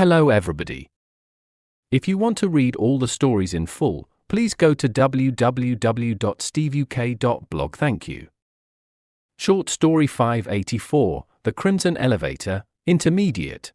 Hello everybody. If you want to read all the stories in full, please go to www.steveuk.blog. Thank you. Short Story 584, The Crimson Elevator, Intermediate.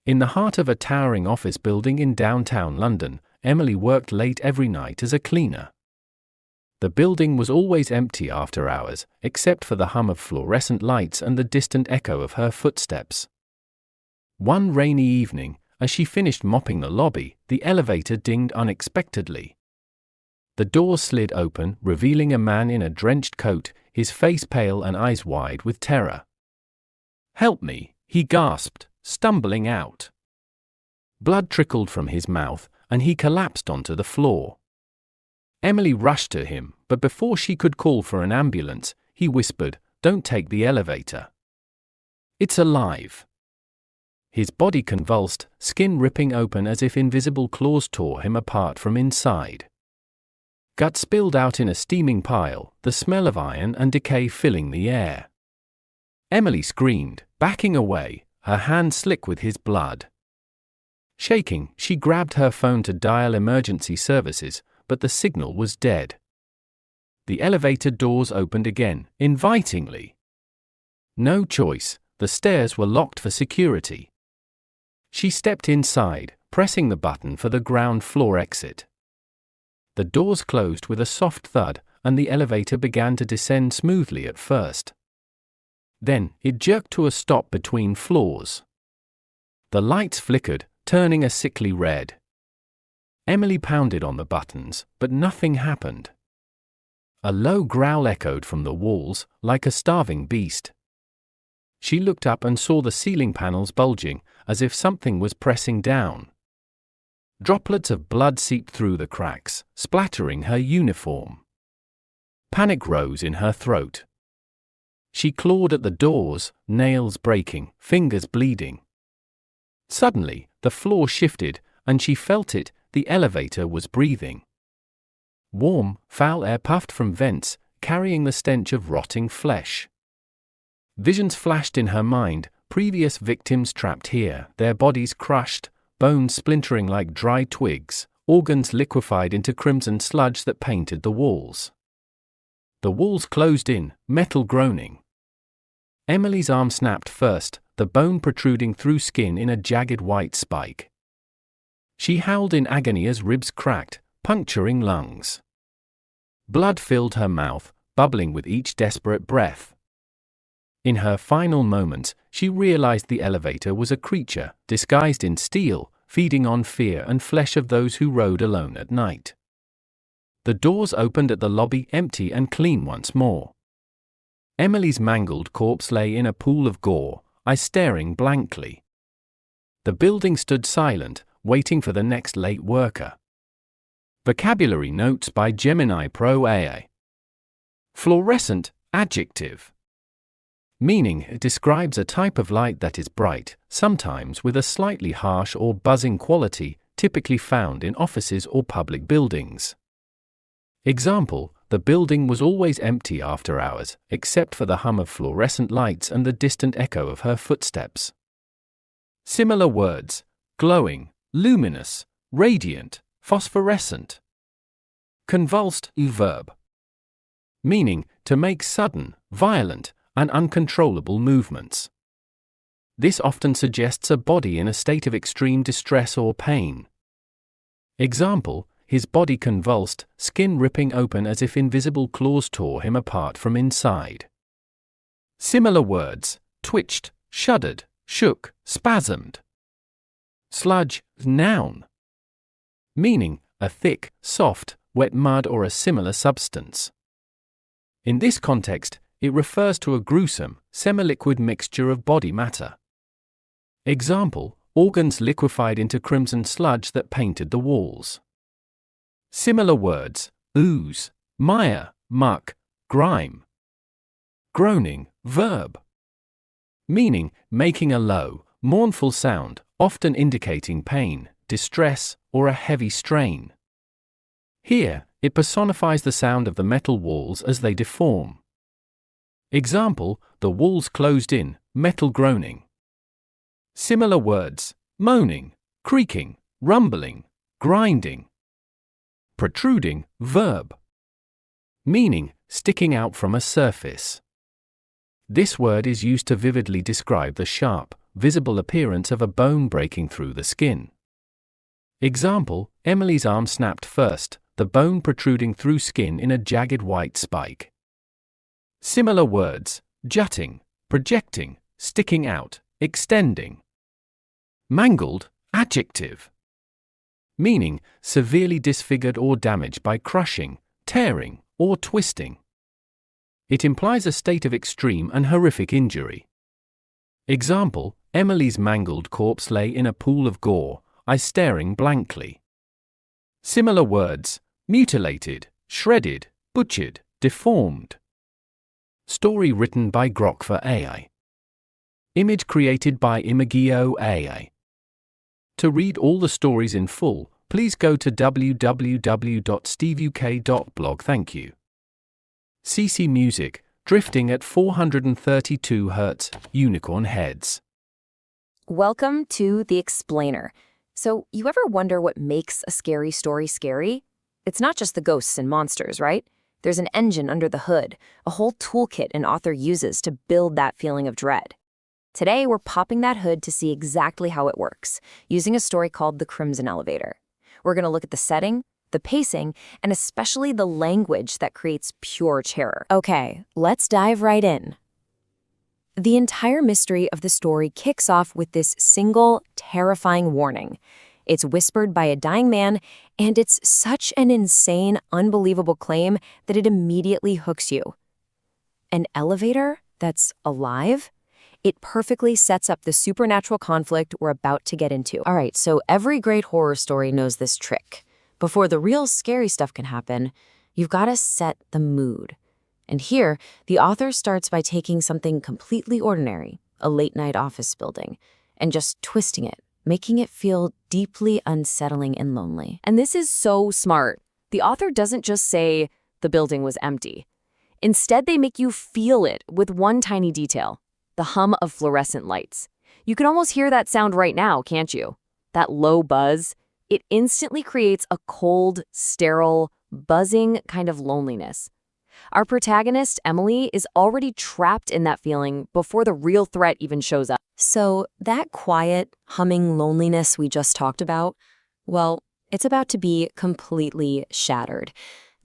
In the heart of a towering office building in downtown London, Emily worked late every night as a cleaner. The building was always empty after hours, except for the hum of fluorescent lights and the distant echo of her footsteps. One rainy evening, as she finished mopping the lobby, the elevator dinged unexpectedly. The door slid open, revealing a man in a drenched coat, his face pale and eyes wide with terror. "Help me," he gasped, stumbling out. Blood trickled from his mouth, and he collapsed onto the floor. Emily rushed to him, but before she could call for an ambulance, he whispered, "Don't take the elevator. It's alive." His body convulsed, skin ripping open as if invisible claws tore him apart from inside. Guts spilled out in a steaming pile, the smell of iron and decay filling the air. Emily screamed, backing away, her hands slick with his blood. Shaking, she grabbed her phone to dial emergency services, but the signal was dead. The elevator doors opened again, invitingly. No choice, the stairs were locked for security. She stepped inside, pressing the button for the ground floor exit. The doors closed with a soft thud, and the elevator began to descend smoothly at first. Then, it jerked to a stop between floors. The lights flickered, turning a sickly red. Emily pounded on the buttons, but nothing happened. A low growl echoed from the walls, like a starving beast. She looked up and saw the ceiling panels bulging, as if something was pressing down. Droplets of blood seeped through the cracks, splattering her uniform. Panic rose in her throat. She clawed at the doors, nails breaking, fingers bleeding. Suddenly, the floor shifted, and she felt it, the elevator was breathing. Warm, foul air puffed from vents, carrying the stench of rotting flesh. Visions flashed in her mind, previous victims trapped here, their bodies crushed, bones splintering like dry twigs, organs liquefied into crimson sludge that painted the walls. The walls closed in, metal groaning. Emily's arm snapped first, the bone protruding through skin in a jagged white spike. She howled in agony as ribs cracked, puncturing lungs. Blood filled her mouth, bubbling with each desperate breath. In her final moments, she realized the elevator was a creature, disguised in steel, feeding on fear and flesh of those who rode alone at night. The doors opened at the lobby, empty and clean once more. Emily's mangled corpse lay in a pool of gore, eyes staring blankly. The building stood silent, waiting for the next late worker. Vocabulary notes by Gemini Pro AI. Fluorescent, adjective. Meaning, it describes a type of light that is bright, sometimes with a slightly harsh or buzzing quality, typically found in offices or public buildings. Example, the building was always empty after hours, except for the hum of fluorescent lights and the distant echo of her footsteps. Similar words: glowing, luminous, radiant, phosphorescent. Convulsed, verb. Meaning, to make sudden, violent, and uncontrollable movements. This often suggests a body in a state of extreme distress or pain. Example, his body convulsed, skin ripping open as if invisible claws tore him apart from inside. Similar words: twitched, shuddered, shook, spasmed. Sludge, noun. Meaning, a thick, soft, wet mud or a similar substance. In this context, it refers to a gruesome, semi-liquid mixture of body matter. Example, organs liquefied into crimson sludge that painted the walls. Similar words: ooze, mire, muck, grime. Groaning, verb. Meaning, making a low, mournful sound, often indicating pain, distress, or a heavy strain. Here, it personifies the sound of the metal walls as they deform. Example, the walls closed in, metal groaning. Similar words: moaning, creaking, rumbling, grinding. Protruding, verb. Meaning, sticking out from a surface. This word is used to vividly describe the sharp, visible appearance of a bone breaking through the skin. Example, Emily's arm snapped first, the bone protruding through skin in a jagged white spike. Similar words, jutting, projecting, sticking out, extending. Mangled, adjective. Meaning, severely disfigured or damaged by crushing, tearing, or twisting. It implies a state of extreme and horrific injury. Example, Emily's mangled corpse lay in a pool of gore, I staring blankly. Similar words, mutilated, shredded, butchered, deformed. Story written by Grok for AI. Image created by Imagio AI. To read all the stories in full, please go to www.steveuk.blog. Thank you. CC Music, drifting at 432 Hz, unicorn heads. Welcome to The Explainer. So, you ever wonder what makes a scary story scary? It's not just the ghosts and monsters, right? There's an engine under the hood, a whole toolkit an author uses to build that feeling of dread. Today, we're popping that hood to see exactly how it works, using a story called The Crimson Elevator. We're going to look at the setting, the pacing, and especially the language that creates pure terror. Okay, let's dive right in. The entire mystery of the story kicks off with this single, terrifying warning. It's whispered by a dying man, and it's such an insane, unbelievable claim that it immediately hooks you. An elevator that's alive? It perfectly sets up the supernatural conflict we're about to get into. All right, so every great horror story knows this trick. Before the real scary stuff can happen, you've got to set the mood. And here, the author starts by taking something completely ordinary, a late-night office building, and just twisting it, making it feel deeply unsettling and lonely. And this is so smart. The author doesn't just say, the building was empty. Instead, they make you feel it with one tiny detail. The hum of fluorescent lights. You can almost hear that sound right now, can't you? That low buzz. It instantly creates a cold, sterile, buzzing kind of loneliness. Our protagonist, Emily, is already trapped in that feeling before the real threat even shows up. So that quiet, humming loneliness we just talked about, well, it's about to be completely shattered.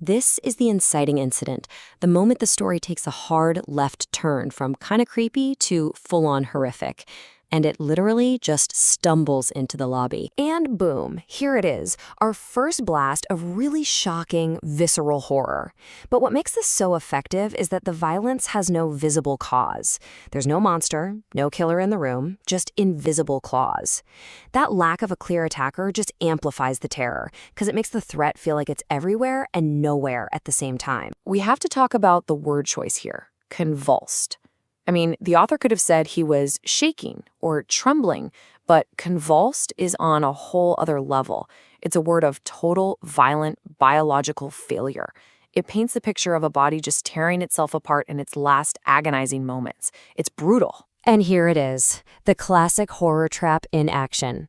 This is the inciting incident, the moment the story takes a hard left turn from kind of creepy to full-on horrific. And it literally just stumbles into the lobby. And boom, here it is, our first blast of really shocking, visceral horror. But what makes this so effective is that the violence has no visible cause. There's no monster, no killer in the room, just invisible claws. That lack of a clear attacker just amplifies the terror, because it makes the threat feel like it's everywhere and nowhere at the same time. We have to talk about the word choice here, convulsed. I mean, the author could have said he was shaking or trembling, but convulsed is on a whole other level. It's a word of total, violent, biological failure. It paints the picture of a body just tearing itself apart in its last agonizing moments. It's brutal. And here it is, the classic horror trap in action.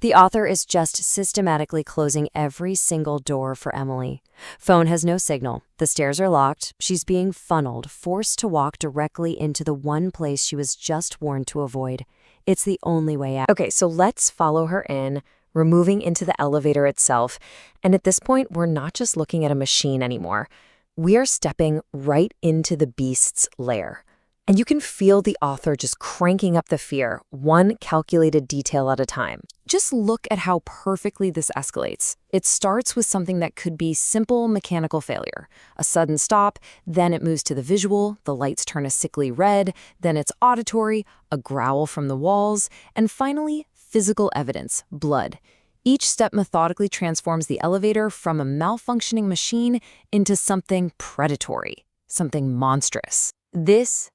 The author is just systematically closing every single door for Emily. Phone has no signal. The stairs are locked. She's being funneled, forced to walk directly into the one place she was just warned to avoid. It's the only way out. Okay, so let's follow her in, removing into the elevator itself. And at this point, we're not just looking at a machine anymore. We are stepping right into the beast's lair. And you can feel the author just cranking up the fear, one calculated detail at a time. Just look at how perfectly this escalates. It starts with something that could be simple mechanical failure. A sudden stop, then it moves to the visual, the lights turn a sickly red, then it's auditory, a growl from the walls, and finally, physical evidence, blood. Each step methodically transforms the elevator from a malfunctioning machine into something predatory, something monstrous. This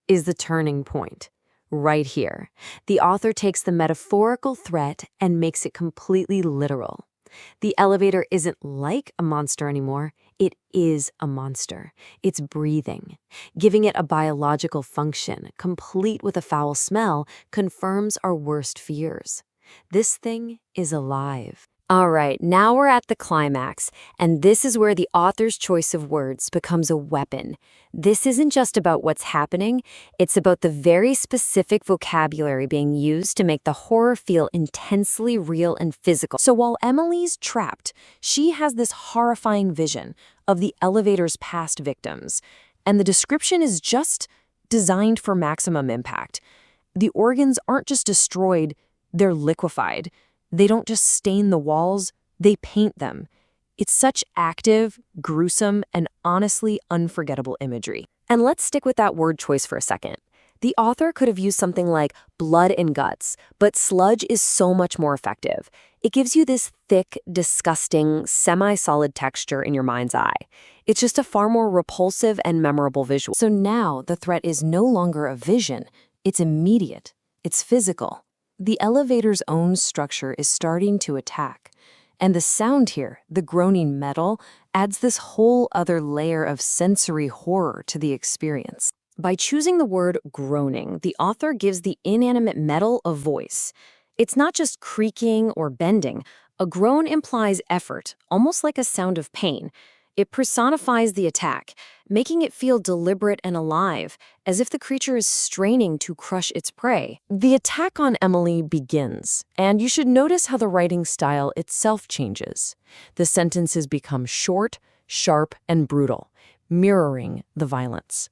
is the turning point. Right here. The author takes the metaphorical threat and makes it completely literal. The elevator isn't like a monster anymore. It is a monster. It's breathing. Giving it a biological function, complete with a foul smell, confirms our worst fears. This thing is alive. All right, now we're at the climax, and this is where the author's choice of words becomes a weapon. This isn't just about what's happening, it's about the very specific vocabulary being used to make the horror feel intensely real and physical. So while Emily's trapped, she has this horrifying vision of the elevator's past victims, and the description is just designed for maximum impact. The organs aren't just destroyed, they're liquefied. They don't just stain the walls, they paint them. It's such active, gruesome, and honestly unforgettable imagery. And let's stick with that word choice for a second. The author could have used something like blood and guts, but sludge is so much more effective. It gives you this thick, disgusting, semi-solid texture in your mind's eye. It's just a far more repulsive and memorable visual. So now the threat is no longer a vision, it's immediate, it's physical. The elevator's own structure is starting to attack. And the sound here, the groaning metal, adds this whole other layer of sensory horror to the experience. By choosing the word groaning, the author gives the inanimate metal a voice. It's not just creaking or bending. A groan implies effort, almost like a sound of pain. It personifies the attack, making it feel deliberate and alive, as if the creature is straining to crush its prey. The attack on Emily begins, and you should notice how the writing style itself changes. The sentences become short, sharp, and brutal, mirroring the violence.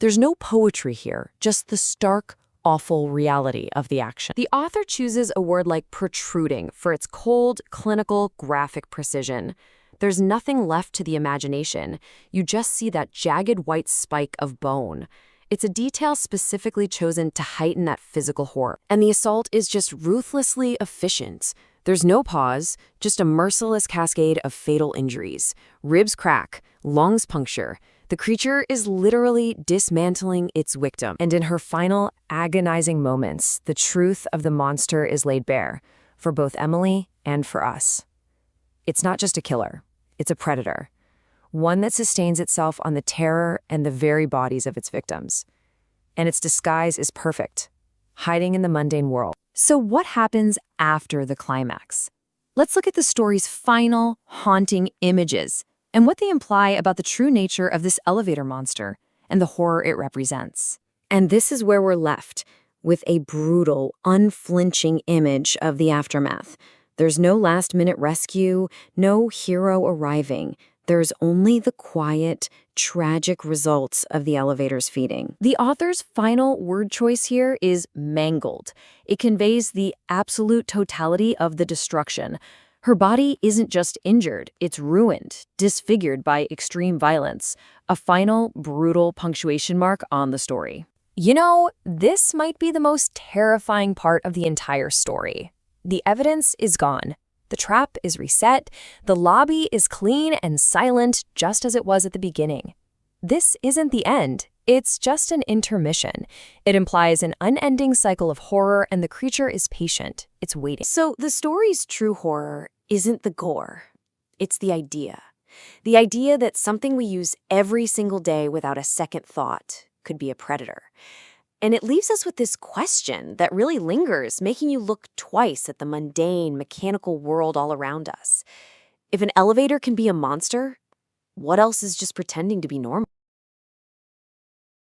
There's no poetry here, just the stark, awful reality of the action. The author chooses a word like protruding for its cold, clinical, graphic precision. There's nothing left to the imagination. You just see that jagged white spike of bone. It's a detail specifically chosen to heighten that physical horror. And the assault is just ruthlessly efficient. There's no pause, just a merciless cascade of fatal injuries. Ribs crack, lungs puncture. The creature is literally dismantling its victim. And in her final, agonizing moments, the truth of the monster is laid bare, for both Emily and for us. It's not just a killer. It's a predator, one that sustains itself on the terror and the very bodies of its victims. And its disguise is perfect, hiding in the mundane world. So what happens after the climax? Let's look at the story's final, haunting images and what they imply about the true nature of this elevator monster and the horror it represents. And this is where we're left, with a brutal, unflinching image of the aftermath. There's no last-minute rescue, no hero arriving. There's only the quiet, tragic results of the elevator's feeding. The author's final word choice here is mangled. It conveys the absolute totality of the destruction. Her body isn't just injured, it's ruined, disfigured by extreme violence. A final, brutal punctuation mark on the story. You know, this might be the most terrifying part of the entire story. The evidence is gone. The trap is reset. The lobby is clean and silent, just as it was at the beginning. This isn't the end. It's just an intermission. It implies an unending cycle of horror, and the creature is patient. It's waiting. So the story's true horror isn't the gore. It's the idea. The idea that something we use every single day without a second thought could be a predator. And it leaves us with this question that really lingers, making you look twice at the mundane, mechanical world all around us. If an elevator can be a monster, what else is just pretending to be normal?